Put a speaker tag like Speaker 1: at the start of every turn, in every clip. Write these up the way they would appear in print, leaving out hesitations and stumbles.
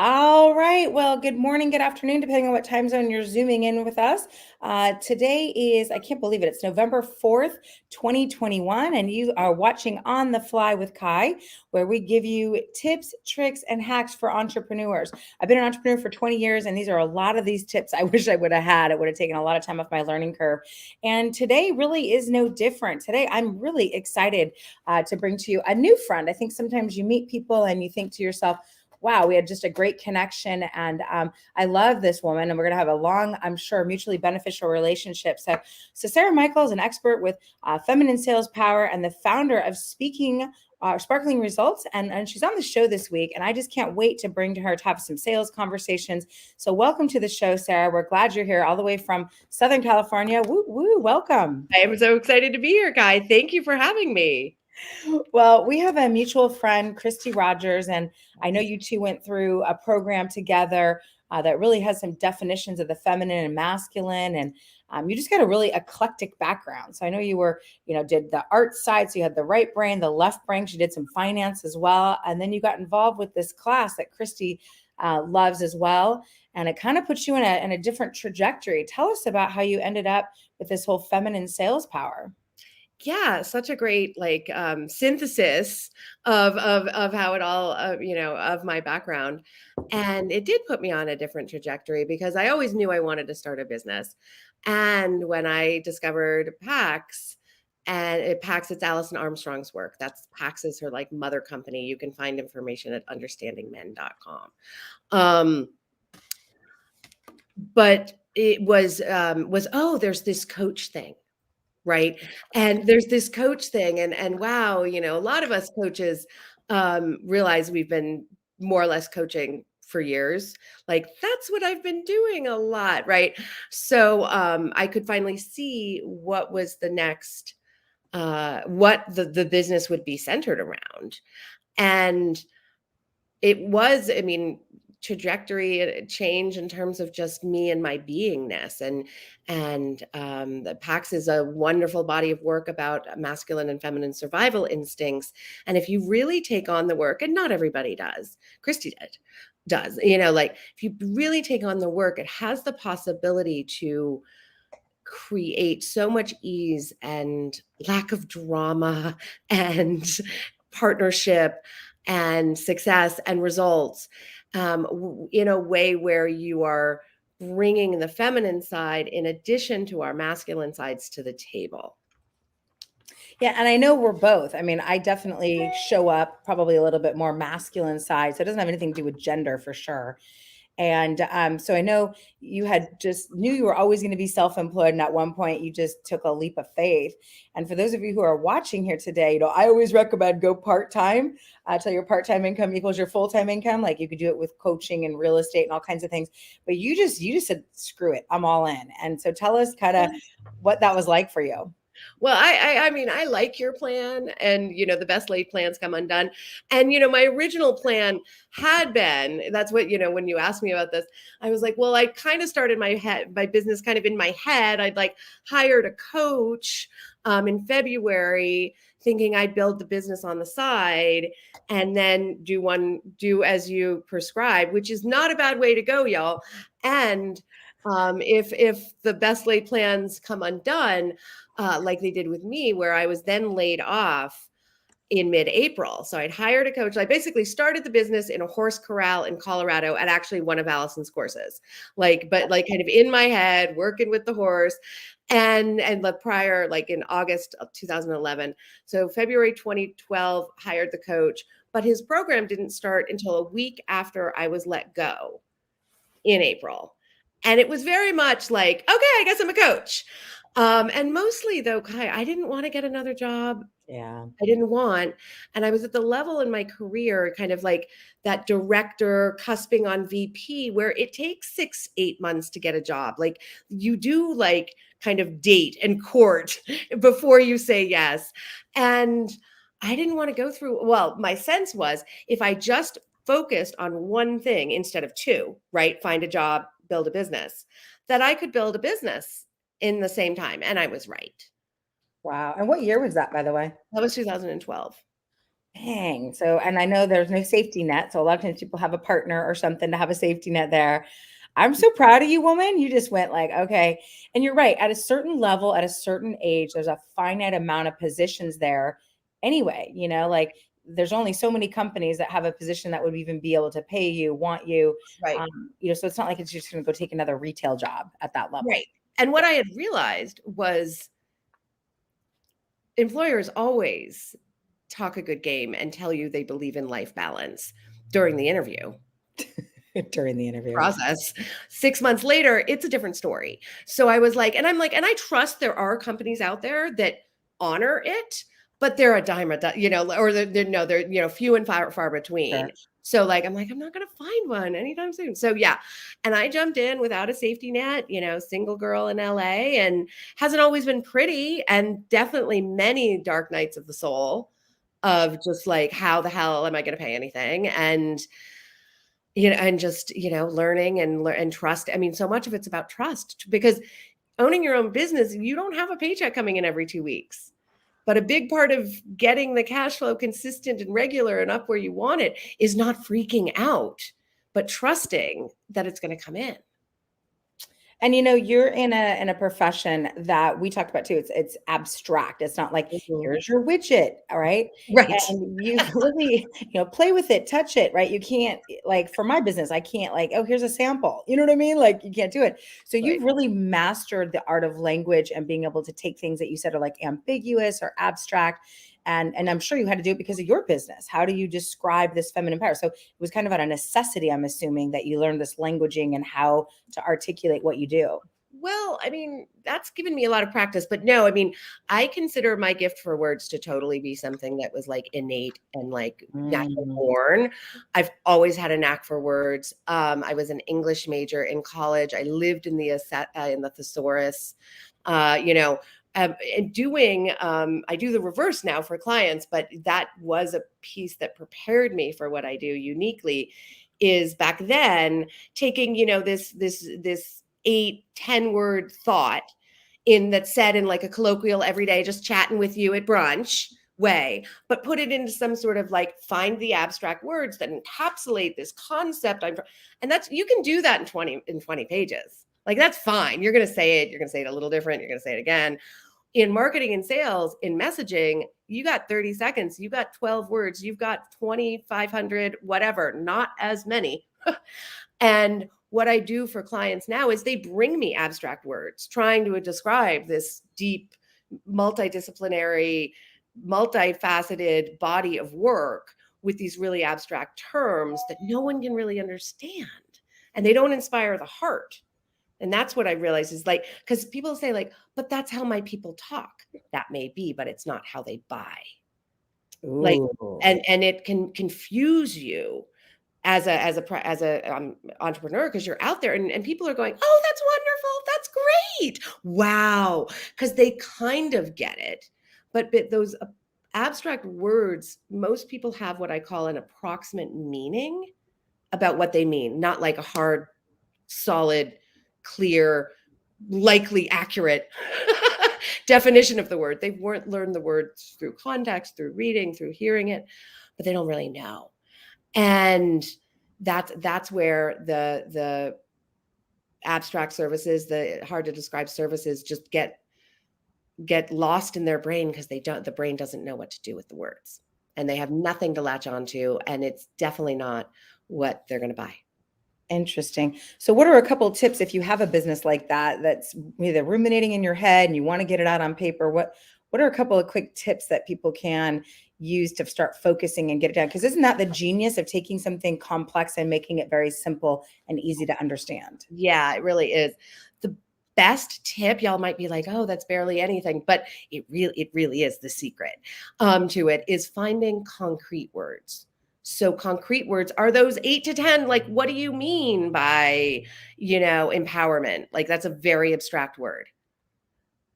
Speaker 1: All right. Well, good morning, good afternoon, depending on what time zone you're zooming in with us. Today is, I can't believe it, it's November 4th, 2021, and you are watching On the Fly with Kai, where we give you tips, tricks, and hacks for entrepreneurs. I've been an entrepreneur for 20 years, and these are a lot of these tips I wish I would have had. It would have taken a lot of time off my learning curve. And today really is no different. Today, I'm really excited to bring to you a new friend. I think sometimes you meet people and you think to yourself, wow, we had just a great connection. And I love this woman, and we're going to have a long, I'm sure, mutually beneficial relationship. So Sarah Michael is an expert with feminine sales power and the founder of Sparkling Results. And she's on the show this week. And I just can't wait to bring to her to have some sales conversations. So welcome to the show, Sarah. We're glad you're here all the way from Southern California. Woo, woo, welcome.
Speaker 2: I am so excited to be here, Guy. Thank you for having me.
Speaker 1: Well, we have a mutual friend, Christy Rogers, and I know you two went through a program together that really has some definitions of the feminine and masculine, and you just got a really eclectic background. So I know you were, did the art side, so you had the right brain, the left brain. She did some finance as well, and then you got involved with this class that Christy loves as well, and it kind of puts you in a different trajectory. Tell us about how you ended up with this whole feminine sales power.
Speaker 2: Yeah, such a great synthesis of how it all of my background, and it did put me on a different trajectory because I always knew I wanted to start a business, and when I discovered PAX. And PAX, it's Allison Armstrong's work. PAX is her like mother company. You can find information at understandingmen.com. Um, but it was oh, there's this coach thing. Right. And there's this coach thing and wow, a lot of us coaches realize we've been more or less coaching for years. Like that's what I've been doing a lot, right? So I could finally see what was the next what the business would be centered around. And it was, I mean, trajectory change in terms of just me and my beingness and the PAX is a wonderful body of work about masculine and feminine survival instincts. And if you really take on the work, and not everybody does, Christy does, like if you really take on the work, it has the possibility to create so much ease and lack of drama and partnership and success and results in a way where you are bringing the feminine side in addition to our masculine sides to the table.
Speaker 1: Yeah, and I know we're both. I mean, I definitely show up probably a little bit more masculine side, so it doesn't have anything to do with gender for sure. And so I know you had just knew you were always going to be self-employed, and at one point you just took a leap of faith. And for those of you who are watching here today, I always recommend go part-time till your part-time income equals your full-time income. Like you could do it with coaching and real estate and all kinds of things. But you just said, screw it, I'm all in. And so tell us kind of what that was like for you.
Speaker 2: Well, I mean, I like your plan, and the best laid plans come undone. And my original plan had been, that's what, when you asked me about this, I was like, well, I kind of started my business kind of in my head. I'd like hired a coach in February, thinking I'd build the business on the side and then do as you prescribe, which is not a bad way to go, y'all. And if the best laid plans come undone, like they did with me, where I was then laid off in mid-April. So I'd hired a coach. I basically started the business in a horse corral in Colorado at actually one of Allison's courses, but kind of in my head, working with the horse. And the prior, like in August of 2011. So February 2012, hired the coach, but his program didn't start until a week after I was let go in April. And it was very much like, okay, I guess I'm a coach. And mostly though, Kai, I didn't want to get another job.
Speaker 1: Yeah.
Speaker 2: I didn't want, and I was at the level in my career, kind of like that director cusping on VP, where it takes 6-8 months to get a job. Like you do like kind of date and court before you say yes. And I didn't want to go through, well, my sense was if I just focused on one thing instead of two, right? Find a job, build a business, that I could build a business in the same time. And I was right.
Speaker 1: Wow. And what year was that, by the way?
Speaker 2: That was 2012.
Speaker 1: Dang. So, and I know there's no safety net. So a lot of times people have a partner or something to have a safety net there. I'm so proud of you, woman. You just went like, okay. And you're right. At a certain level, at a certain age, there's a finite amount of positions there anyway. Like there's only so many companies that have a position that would even be able to pay you, want you.
Speaker 2: Right.
Speaker 1: So it's not like it's just going to go take another retail job at that level.
Speaker 2: Right. And what I had realized was employers always talk a good game and tell you they believe in life balance during the interview
Speaker 1: During the interview.
Speaker 2: process. 6 months later, it's a different story. So I was like, and I trust there are companies out there that honor it, but they're a dime a dozen, or they're few and far between.
Speaker 1: Sure.
Speaker 2: So like, I'm not going to find one anytime soon. So yeah. And I jumped in without a safety net, single girl in LA, and hasn't always been pretty, and definitely many dark nights of the soul of just like, how the hell am I going to pay anything? And just, learning and trust. I mean, so much of it's about trust, because owning your own business, you don't have a paycheck coming in every 2 weeks. But a big part of getting the cash flow consistent and regular and up where you want it is not freaking out, but trusting that it's going to come in.
Speaker 1: And you're in a profession that we talked about too. It's abstract. It's not like here's your widget, all right?
Speaker 2: Right.
Speaker 1: And you really, play with it, touch it, right? You can't, like, for my business, I can't like, oh, here's a sample. You know what I mean? Like you can't do it. So
Speaker 2: Right.
Speaker 1: you've really mastered the art of language and being able to take things that you said are like ambiguous or abstract. And I'm sure you had to do it because of your business. How do you describe this feminine power? So it was kind of out of necessity, I'm assuming, that you learned this languaging and how to articulate what you do.
Speaker 2: Well, I mean, that's given me a lot of practice, but no, I mean, I consider my gift for words to totally be something that was like innate and like natural
Speaker 1: Mm.
Speaker 2: born. I've always had a knack for words. I was an English major in college. I lived in the thesaurus, you know, and I do the reverse now for clients, but that was a piece that prepared me for what I do uniquely. Is back then taking, this 8-10 word thought that said in like a colloquial everyday just chatting with you at brunch way, but put it into some sort of like, find the abstract words that encapsulate this concept. And that's, you can do that in 20 pages. Like, that's fine. You're going to say it a little different. You're going to say it again. In marketing and sales, in messaging, you got 30 seconds, you got 12 words, you've got 2,500, whatever, not as many. And what I do for clients now is they bring me abstract words trying to describe this deep, multidisciplinary, multifaceted body of work with these really abstract terms that no one can really understand. And they don't inspire the heart. And that's what I realize is like, because people say like, but that's how my people talk. That may be, but it's not how they buy. Like,
Speaker 1: Ooh.
Speaker 2: and it can confuse you as a entrepreneur, because you're out there and people are going, oh, that's wonderful, that's great, wow, because they kind of get it, but those abstract words, most people have what I call an approximate meaning about what they mean, not like a hard, solid, clear, likely accurate definition of the word. They weren't learned the word through context, through reading, through hearing it, but they don't really know. And that's where the abstract services, the hard to describe services, just get lost in their brain, because the brain doesn't know what to do with the words, and they have nothing to latch onto, and it's definitely not what they're going to buy.
Speaker 1: Interesting. So what are a couple of tips if you have a business like that that's either ruminating in your head and you want to get it out on paper? What are a couple of quick tips that people can use to start focusing and get it down? Because isn't that the genius of taking something complex and making it very simple and easy to understand?
Speaker 2: Yeah, it really is. The best tip, y'all might be like, oh, that's barely anything, but it really is the secret to it, is finding concrete words. So concrete words are those 8 to 10. Like, what do you mean by, empowerment? Like, that's a very abstract word.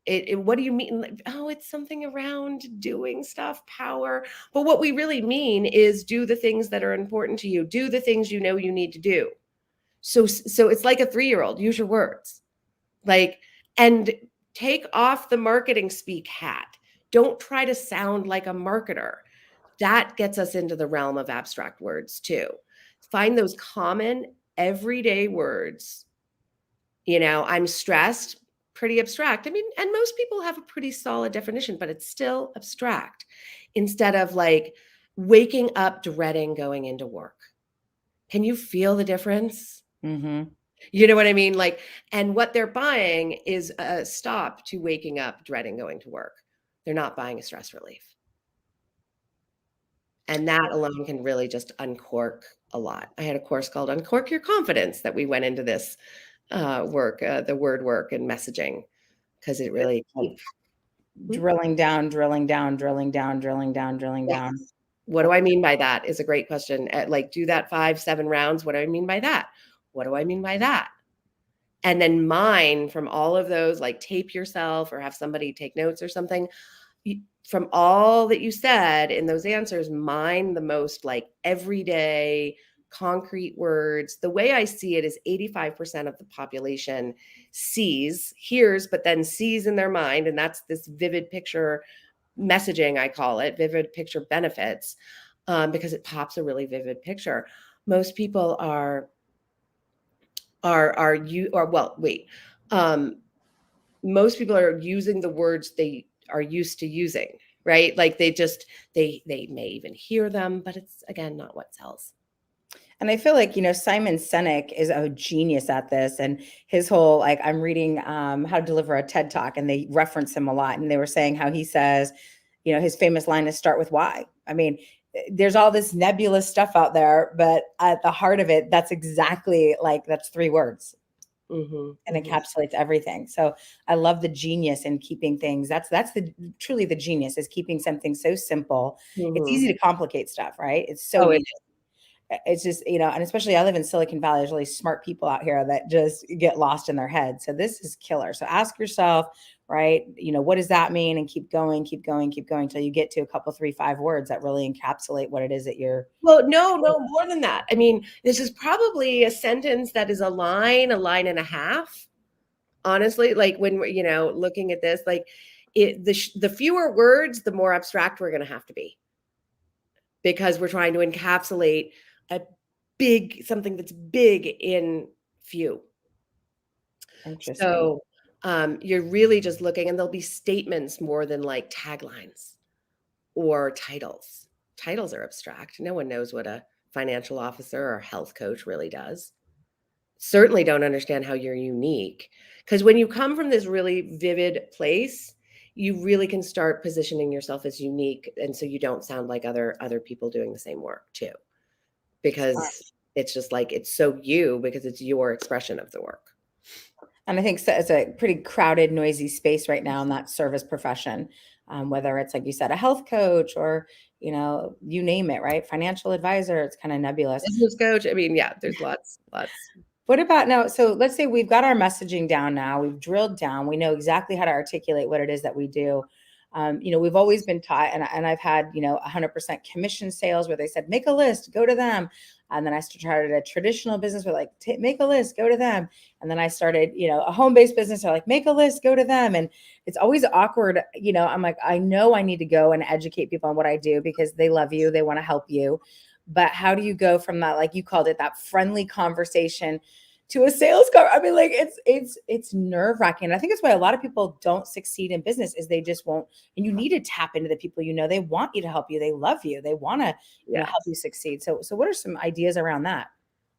Speaker 2: What do you mean? Like, oh, it's something around doing stuff, power. But what we really mean is do the things that are important to you. Do the things you know you need to do. So it's like a 3-year-old. Use your words. Like, and take off the marketing speak hat. Don't try to sound like a marketer. that gets us into the realm of abstract words too. Find those common everyday words. I'm stressed, pretty abstract. I mean, and most people have a pretty solid definition, but it's still abstract. Instead of like waking up dreading going into work. Can you feel the difference?
Speaker 1: Mm-hmm.
Speaker 2: You know what I mean? Like, and what they're buying is a stop to waking up dreading going to work. They're not buying a stress relief. And that alone can really just uncork a lot. I had a course called Uncork Your Confidence that we went into this work, the word work and messaging, because it really keep
Speaker 1: Drilling down, drilling down, drilling down, drilling down, drilling down.
Speaker 2: Yes. What do I mean by that is a great question. Like, do that 5, 7 rounds. What do I mean by that? What do I mean by that? And then mine from all of those, like tape yourself or have somebody take notes or something. From all that you said in those answers, mine the most like everyday concrete words. The way I see it is 85% of the population hears, but then sees in their mind. And that's this vivid picture messaging, I call it, vivid picture benefits, because it pops a really vivid picture. Most people most people are using the words they are used to using, right? Like they may even hear them, but it's again not what sells.
Speaker 1: And I feel like, Simon Sinek is a genius at this. And his whole, like, I'm reading How to Deliver a TED Talk, and they reference him a lot. And they were saying how he says, his famous line is start with why. I mean, there's all this nebulous stuff out there, but at the heart of it, that's exactly like, that's 3 words.
Speaker 2: Mm-hmm,
Speaker 1: And
Speaker 2: mm-hmm.
Speaker 1: encapsulates everything. So I love the genius in keeping things. That's truly the genius, is keeping something so simple.
Speaker 2: Mm-hmm.
Speaker 1: It's easy to complicate stuff, right? It's so easy. It's just, and especially I live in Silicon Valley. There's really smart people out here that just get lost in their head. So this is killer. So ask yourself, right? What does that mean? And keep going, keep going, keep going until you get to a couple, 3, 5 words that really encapsulate what it is that you're.
Speaker 2: Well, no, more than that. I mean, this is probably a sentence that is a line and a half. Honestly, like when we're, looking at this, like the fewer words, the more abstract we're going to have to be, because we're trying to encapsulate something that's big in few.
Speaker 1: Interesting.
Speaker 2: So you're really just looking, and there'll be statements more than like taglines or titles. Titles are abstract. No one knows what a financial officer or health coach really does. Certainly don't understand how you're unique, because when you come from this really vivid place, you really can start positioning yourself as unique, and so you don't sound like other people doing the same work too, because it's just like it's so you, because it's your expression of the work.
Speaker 1: And I think it's a pretty crowded, noisy space right now in that service profession, whether it's, like you said, a health coach or, you name it, right? Financial advisor, it's kind of nebulous.
Speaker 2: Business coach. I mean, yeah, there's lots.
Speaker 1: What about now? So let's say we've got our messaging down now. We've drilled down. We know exactly how to articulate what it is that we do. We've always been taught, and I've had, 100% commission sales where they said, make a list, go to them. And then I started a traditional business where like, make a list, go to them. And then I started, a home-based business. They're like, make a list, go to them. And it's always awkward. I'm like, I know I need to go and educate people on what I do because they love you. They want to help you. But how do you go from that, like you called it, that friendly conversation to a sales call? I mean, like it's nerve-wracking. And I think that's why a lot of people don't succeed in business, is they just won't. And you need to tap into the people, they want you to help you. They love you. They want to help you succeed. So what are some ideas around that?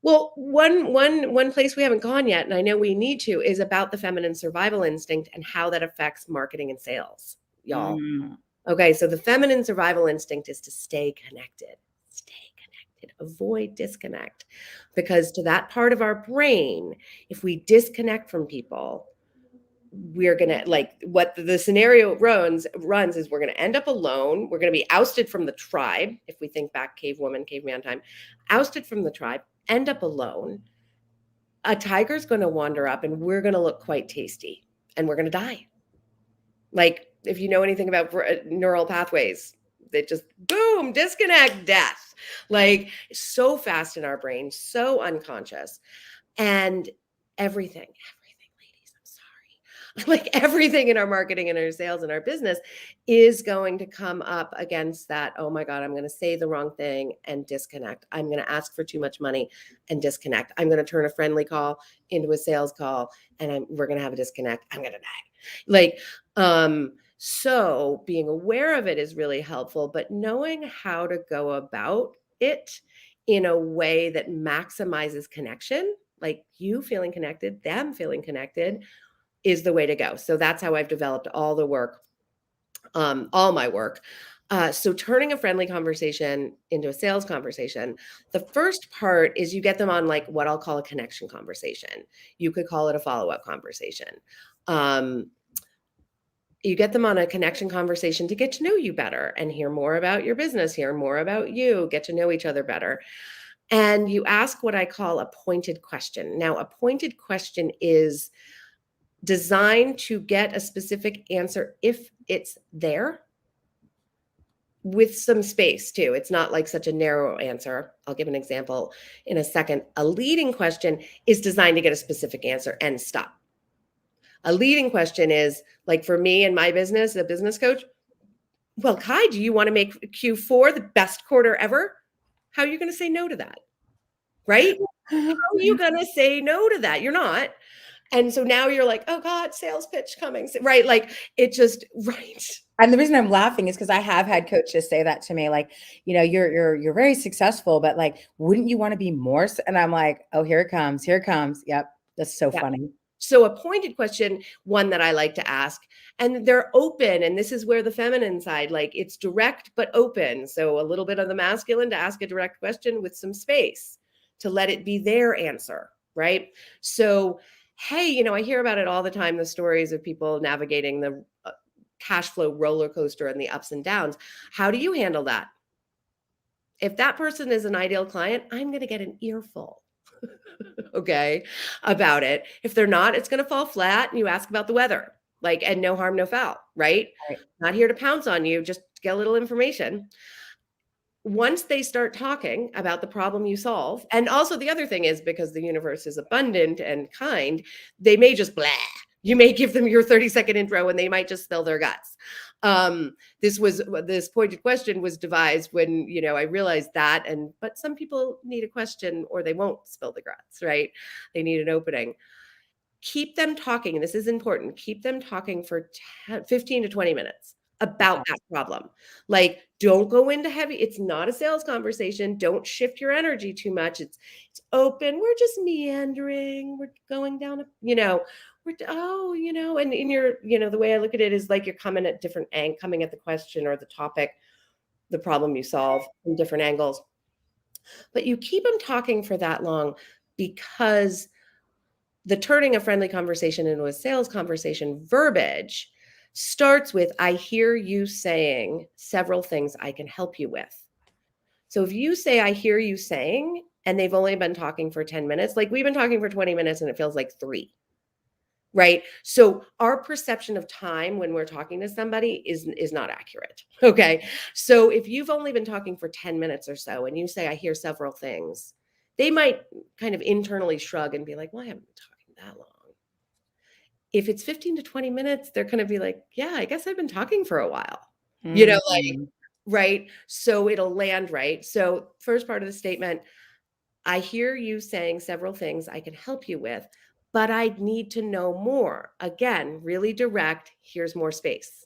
Speaker 2: Well, one place we haven't gone yet, and I know we need to, is about the feminine survival instinct and how that affects marketing and sales, y'all. Okay, so the feminine survival instinct is to stay connected. Avoid disconnect, because to that part of our brain, if we disconnect from people, we're gonna, like, what the scenario runs is we're gonna end up alone. We're gonna be ousted from the tribe. If we think back, caveman time, ousted from the tribe, end up alone. A tiger's gonna wander up, and we're gonna look quite tasty, and we're gonna die. Like, if you know anything about neural pathways, they just boom, disconnect, death. Like, so fast in our brain, so unconscious. And everything, ladies, I'm Like everything in our marketing and our sales and our business is going to come up against that. Oh my God, I'm going to say the wrong thing and disconnect. I'm going to ask for too much money and disconnect. I'm going to turn a friendly call into a sales call and we're going to have a disconnect. I'm going to die. Like, so being aware of it is really helpful, but knowing how to go about it in a way that maximizes connection, like you feeling connected, them feeling connected, is the way to go. So that's how I've developed all the work, all my work. So turning a friendly conversation into a sales conversation, the first part is you get them on like what I'll call a connection conversation. You could call it a follow-up conversation. You get them on a connection conversation to get to know you better and hear more about your business, hear more about you, get to know each other better. And you ask what I call a pointed question. Now, a pointed question is designed to get a specific answer if it's there, with some space too. It's not like such a narrow answer. I'll give an example in a second. A leading question is designed to get a specific answer and stop. A leading question is like for me and my business, a business coach. Well, Kai, do you want to make Q4 the best quarter ever? How are you going to say no to that? Right? How are you going to say no to that? You're not. And so now you're like, oh God, sales pitch coming. Right. Like it just, right.
Speaker 1: And the reason I'm laughing is because I have had coaches say that to me, like, you're very successful, but like, wouldn't you want to be more? And I'm like, oh, here it comes. Here it comes. Yep. That's so
Speaker 2: Yeah.
Speaker 1: funny.
Speaker 2: So a pointed question, one that I like to ask, and they're open. And this is where the feminine side, like it's direct, but open. So a little bit of the masculine to ask a direct question with some space to let it be their answer. Right. So, hey, I hear about it all the time, the stories of people navigating the cash flow roller coaster and the ups and downs. How do you handle that? If that person is an ideal client, I'm going to get an earful. Okay, about it. If they're not, it's going to fall flat and you ask about the weather, like, and no harm, no foul, right?
Speaker 1: Right.
Speaker 2: Not here to pounce on you, just get a little information. Once they start talking about the problem you solve, and also the other thing is because the universe is abundant and kind, they may just blah. You may give them your 30-second intro and they might just spill their guts. This pointed question was devised when, I realized that, but some people need a question or they won't spill the guts, right? They need an opening. Keep them talking. And this is important. Keep them talking for 15 to 20 minutes about that problem. Like, don't go into heavy. It's not a sales conversation. Don't shift your energy too much. It's open. We're just meandering. We're going down, and in your, the way I look at it is like you're coming at coming at the question or the topic, the problem you solve from different angles. But you keep them talking for that long because the turning a friendly conversation into a sales conversation verbiage starts with, I hear you saying several things I can help you with. So if you say, I hear you saying, and they've only been talking for 10 minutes, like we've been talking for 20 minutes and it feels like 3, right? So our perception of time when we're talking to somebody is not accurate. Okay. So if you've only been talking for 10 minutes or so and you say, I hear several things, they might kind of internally shrug and be like, well, I haven't been talking that long. If it's 15 to 20 minutes, they're going to be like, yeah, I guess I've been talking for a while,
Speaker 1: Mm-hmm.
Speaker 2: right? So it'll land right. So first part of the statement, I hear you saying several things I can help you with, but I need to know more. Again, really direct. Here's more space.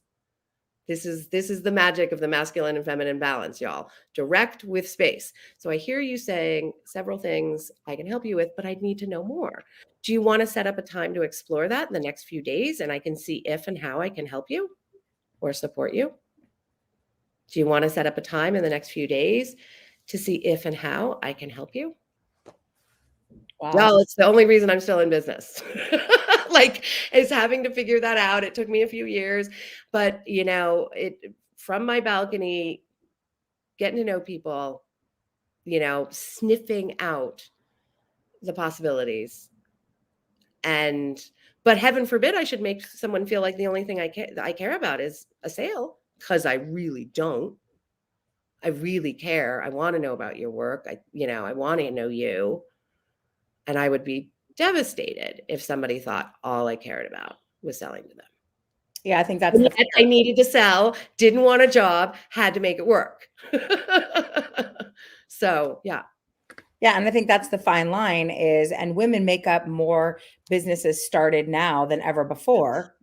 Speaker 2: This is the magic of the masculine and feminine balance, y'all. Direct with space. So I hear you saying several things I can help you with, but I need to know more. Do you want to set up a time to explore that in the next few days and I can see if and how I can help you or support you? Do you want to set up a time in the next few days to see if and how I can help you?
Speaker 1: Wow.
Speaker 2: Well, it's the only reason I'm still in business. Like, is having to figure that out. It took me a few years, but it from my balcony, getting to know people, sniffing out the possibilities. But heaven forbid I should make someone feel like the only thing I care about is a sale, because I really don't. I really care. I want to know about your work. I want to know you. And I would be devastated if somebody thought all I cared about was selling to them.
Speaker 1: Yeah, I think that's
Speaker 2: And
Speaker 1: the
Speaker 2: yet I needed to sell, didn't want a job, had to make it work. So, yeah.
Speaker 1: Yeah, and I think that's the fine line is, and women make up more businesses started now than ever before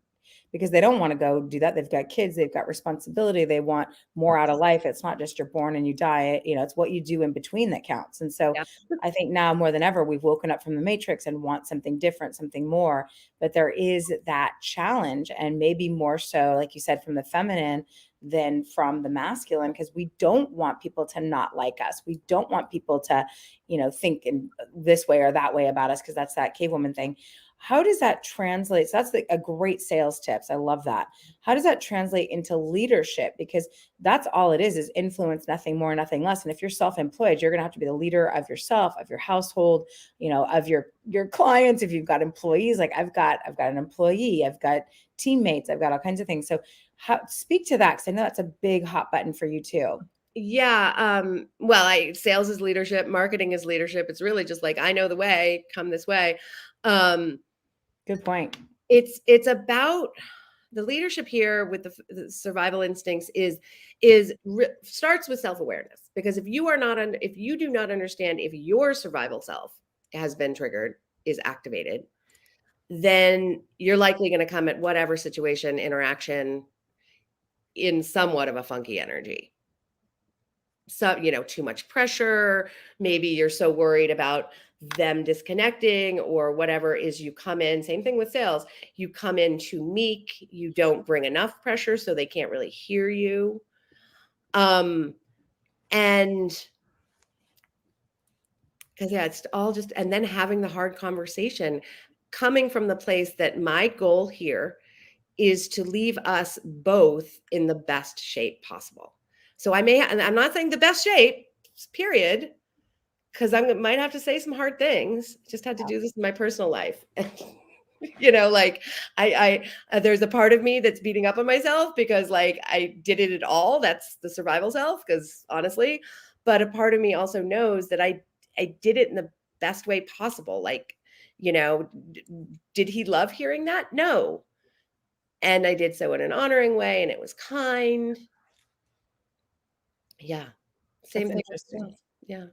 Speaker 1: because they don't want to go do that. They've got kids, they've got responsibility, they want more out of life. It's not just you're born and you die, it's what you do in between that counts. And so
Speaker 2: Yeah.
Speaker 1: I think now more than ever, we've woken up from the matrix and want something different, something more. But there is that challenge, and maybe more so, like you said, from the feminine than from the masculine, because we don't want people to not like us. We don't want people to, think in this way or that way about us, because that's that cavewoman thing. How does that translate? So that's a great sales tips. I love that. How does that translate into leadership? Because that's all it is influence, nothing more, nothing less. And if you're self-employed, you're going to have to be the leader of yourself, of your household, of your clients. If you've got employees, like I've got an employee, I've got teammates, I've got all kinds of things. So speak to that, because I know that's a big hot button for you too.
Speaker 2: Yeah, well, sales is leadership, marketing is leadership. It's really just like, I know the way, come this way. Um,
Speaker 1: Good point.
Speaker 2: it's about the leadership here with the survival instincts starts with self-awareness, because if you do not understand if your survival self has been triggered, is activated, then you're likely going to come at whatever situation, interaction in somewhat of a funky energy. So, too much pressure, maybe you're so worried about them disconnecting or whatever, is you come in, same thing with sales, you come in too meek, you don't bring enough pressure so they can't really hear you. And because, yeah, it's all just, and then having the hard conversation, coming from the place that my goal here is to leave us both in the best shape possible. So and I'm not saying the best shape, period, because might have to say some hard things. Just had to do this in my personal life. Like there's a part of me that's beating up on myself because like I did it at all. That's the survival self, because honestly, but a part of me also knows that I did it in the best way possible. Like, did he love hearing that? No. And I did so in an honoring way, and it was kind. Yeah. Same
Speaker 1: That's
Speaker 2: thing with
Speaker 1: interesting.
Speaker 2: sales. Yeah.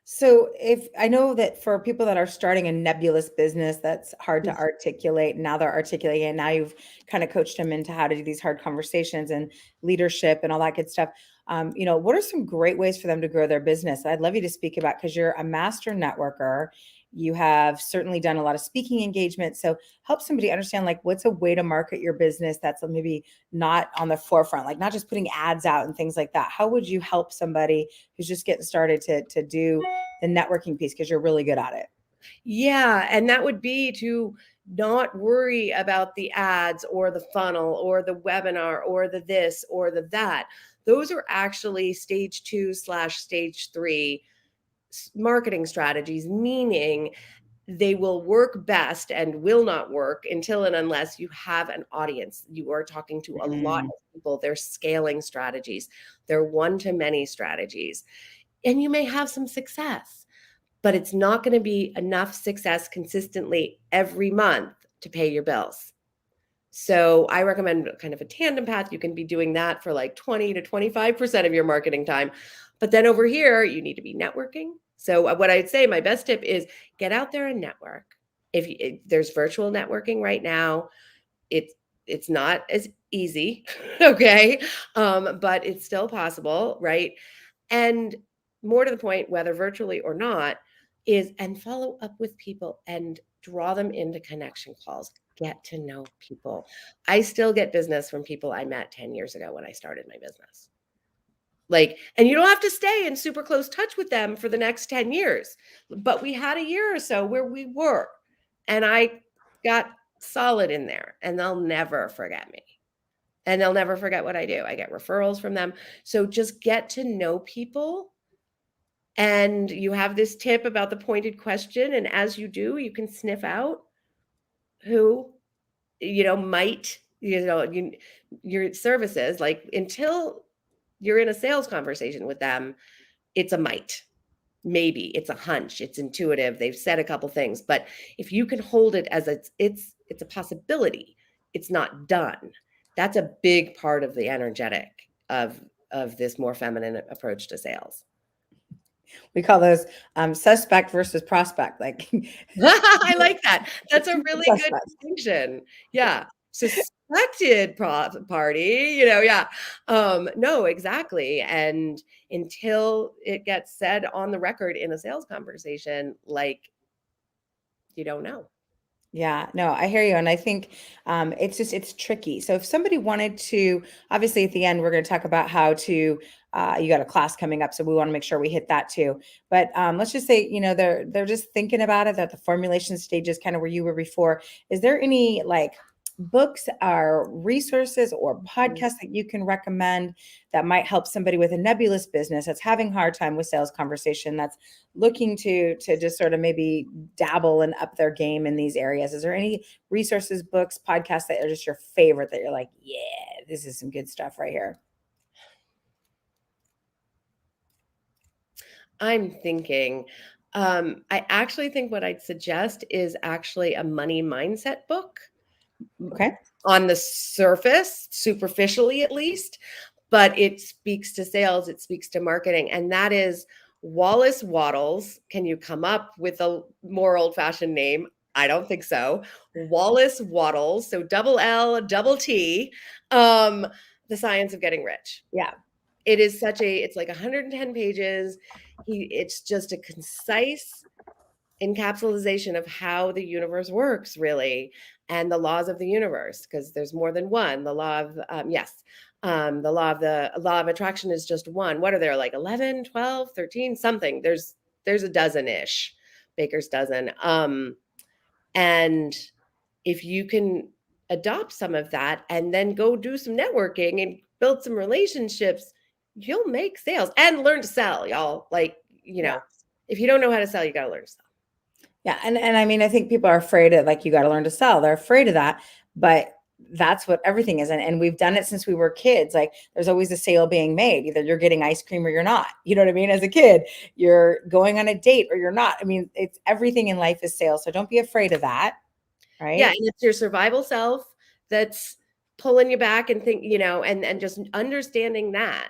Speaker 1: So if I know that for people that are starting a nebulous business that's hard to articulate, now they're articulating it. Now you've kind of coached them into how to do these hard conversations and leadership and all that good stuff. What are some great ways for them to grow their business? I'd love you to speak about, because you're a master networker. You have certainly done a lot of speaking engagements. So help somebody understand, like, what's a way to market your business that's maybe not on the forefront, like not just putting ads out and things like that. How would you help somebody who's just getting started to do the networking piece, because you're really good at it?
Speaker 2: Yeah, and that would be to not worry about the ads or the funnel or the webinar or the this or the that. Those are actually stage 2/stage 3 marketing strategies, meaning they will work best and will not work until and unless you have an audience. You are talking to a lot
Speaker 1: Mm,
Speaker 2: of people. They're scaling strategies, they're one-to-many strategies, and you may have some success, but it's not going to be enough success consistently every month to pay your bills. So I recommend kind of a tandem path. You can be doing that for like 20 to 25% of your marketing time. But then over here, you need to be networking. So what I'd say, my best tip is get out there and network. There's virtual networking right now, it's it's not as easy, okay, but it's still possible, right? And more to the point, whether virtually or not, and follow up with people and draw them into connection calls. Get to know people. I still get business from people I met 10 years ago when I started my business. Like, and you don't have to stay in super close touch with them for the next 10 years. But we had a year or so where we were, and I got solid in there, and they'll never forget me. And they'll never forget what I do. I get referrals from them. So just get to know people. And you have this tip about the pointed question. And as you do, you can sniff out who, might, your services, like until you're in a sales conversation with them, it's a might. Maybe it's a hunch, it's intuitive. They've said a couple things, but if you can hold it as it's a possibility, it's not done. That's a big part of the energetic of this more feminine approach to sales.
Speaker 1: We call those suspect versus prospect. Like
Speaker 2: I like that. That's a really good
Speaker 1: suspects.
Speaker 2: distinction. Yeah. Suspected party, yeah. No, exactly. And until it gets said on the record in a sales conversation, like, you don't know.
Speaker 1: Yeah, no, I hear you. And I think it's tricky. So if somebody wanted to, obviously at the end, we're going to talk about how to, you got a class coming up. So we want to make sure we hit that too. But let's just say, they're just thinking about it, that the formulation stage is kind of where you were before. Is there any like books or resources or podcasts that you can recommend that might help somebody with a nebulous business that's having a hard time with sales conversation, that's looking to just sort of maybe dabble and up their game in these areas? Is there any resources, books, podcasts that are just your favorite that you're like, yeah, this is some good stuff right here?
Speaker 2: I'm thinking, I actually think what I'd suggest is actually a money mindset book.
Speaker 1: Okay.
Speaker 2: On the surface, superficially at least, but it speaks to sales, it speaks to marketing, and that is Wallace Wattles. Can you come up with a more old-fashioned name? I don't think so. Wallace Wattles, so double L, double T, The Science of Getting Rich.
Speaker 1: Yeah.
Speaker 2: It is it's like 110 pages. It's just a concise encapsulation of how the universe works, really, and the laws of the universe, because there's more than one. The law of the law of attraction is just one. What are there, like 11, 12, 13, something? There's a dozen-ish, baker's dozen. And if you can adopt some of that and then go do some networking and build some relationships, you'll make sales and learn to sell, y'all. Like,
Speaker 1: Yeah.
Speaker 2: if you don't know how to sell, you got to learn to sell.
Speaker 1: Yeah. And I mean, I think people are afraid of, like, you got to learn to sell. They're afraid of that, but that's what everything is. And we've done it since we were kids. Like, there's always a sale being made. Either you're getting ice cream or you're not. You know what I mean? As a kid, you're going on a date or you're not. I mean, it's everything in life is sales. So don't be afraid of that.
Speaker 2: Yeah,
Speaker 1: Right.
Speaker 2: and it's your survival self that's pulling you back and and just understanding that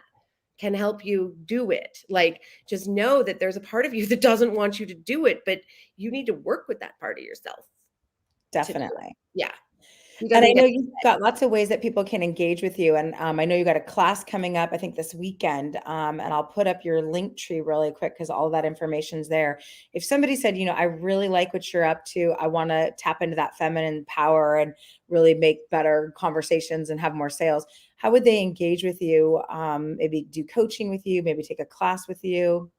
Speaker 2: can help you do it. Like, just know that there's a part of you that doesn't want you to do it, but you need to work with that part of yourself to do it.
Speaker 1: Definitely.
Speaker 2: Yeah. He
Speaker 1: And I
Speaker 2: doesn't
Speaker 1: know
Speaker 2: get
Speaker 1: you've got lots of ways that people can engage with you. And I know you got a class coming up, I think this weekend. And I'll put up your link tree really quick because all that information's there. If somebody said, I really like what you're up to, I want to tap into that feminine power and really make better conversations and have more sales, how would they engage with you? Maybe do coaching with you, maybe take a class with you?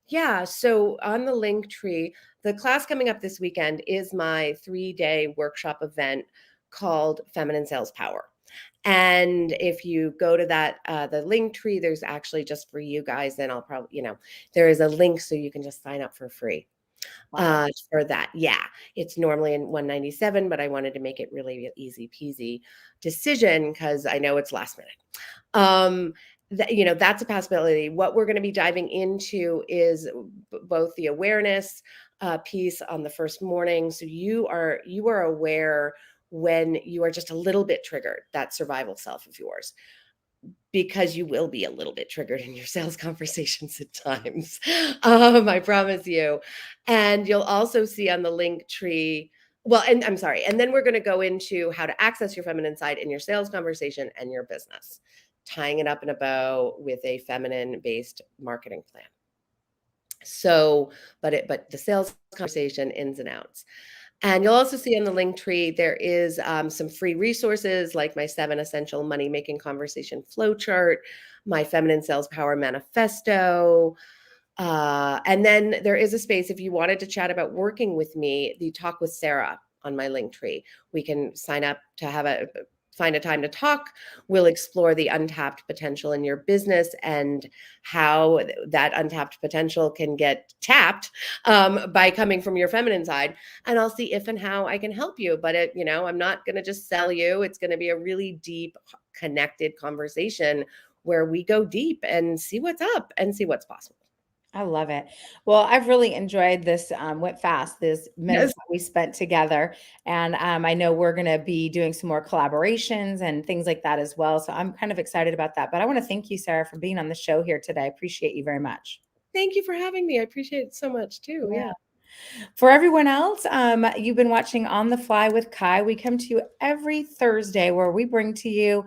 Speaker 2: Yeah, so on the link tree, the class coming up this weekend is my 3-day workshop event called Feminine Sales Power. And if you go to that, the link tree, there's actually, just for you guys, then I'll probably, there is a link so you can just sign up for free
Speaker 1: Wow.
Speaker 2: for that. Yeah, it's normally in 197, but I wanted to make it really easy peasy decision because I know it's last minute. That's a possibility. What we're going to be diving into is both the awareness piece on the first morning, so you are aware when you are just a little bit triggered, that survival self of yours, because you will be a little bit triggered in your sales conversations at times. I promise you. And you'll also see on the link tree, well, and I'm sorry, and then we're going to go into how to access your feminine side in your sales conversation and your business, tying it up in a bow with a feminine based marketing plan. So, but the sales conversation ins and outs. And you'll also see on the link tree, there is some free resources like my 7 essential money making conversation flowchart, my feminine sales power manifesto. And then there is a space if you wanted to chat about working with me, the talk with Sarah on my link tree. We can sign up to find a time to talk. We'll explore the untapped potential in your business and how that untapped potential can get tapped by coming from your feminine side. And I'll see if and how I can help you. But I'm not going to just sell you. It's going to be a really deep, connected conversation where we go deep and see what's up and see what's possible.
Speaker 1: I love it. Well, I've really enjoyed this, went fast, this minutes
Speaker 2: Yes.
Speaker 1: that we spent together. And I know we're going to be doing some more collaborations and things like that as well. So I'm kind of excited about that. But I want to thank you, Sarah, for being on the show here today. I appreciate you very much.
Speaker 2: Thank you for having me. I appreciate it so much too.
Speaker 1: Yeah.
Speaker 2: Yeah.
Speaker 1: For everyone else, you've been watching On the Fly with Kai. We come to you every Thursday where we bring to you,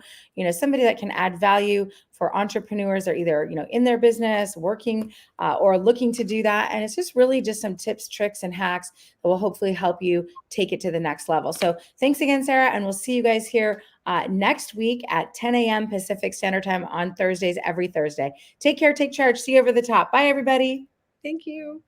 Speaker 1: somebody that can add value for entrepreneurs that are either, in their business, working, or looking to do that. And it's just really just some tips, tricks, and hacks that will hopefully help you take it to the next level. So thanks again, Sarah. And we'll see you guys here next week at 10 a.m. Pacific Standard Time on Thursdays, every Thursday. Take care, take charge. See you over the top. Bye, everybody.
Speaker 2: Thank you.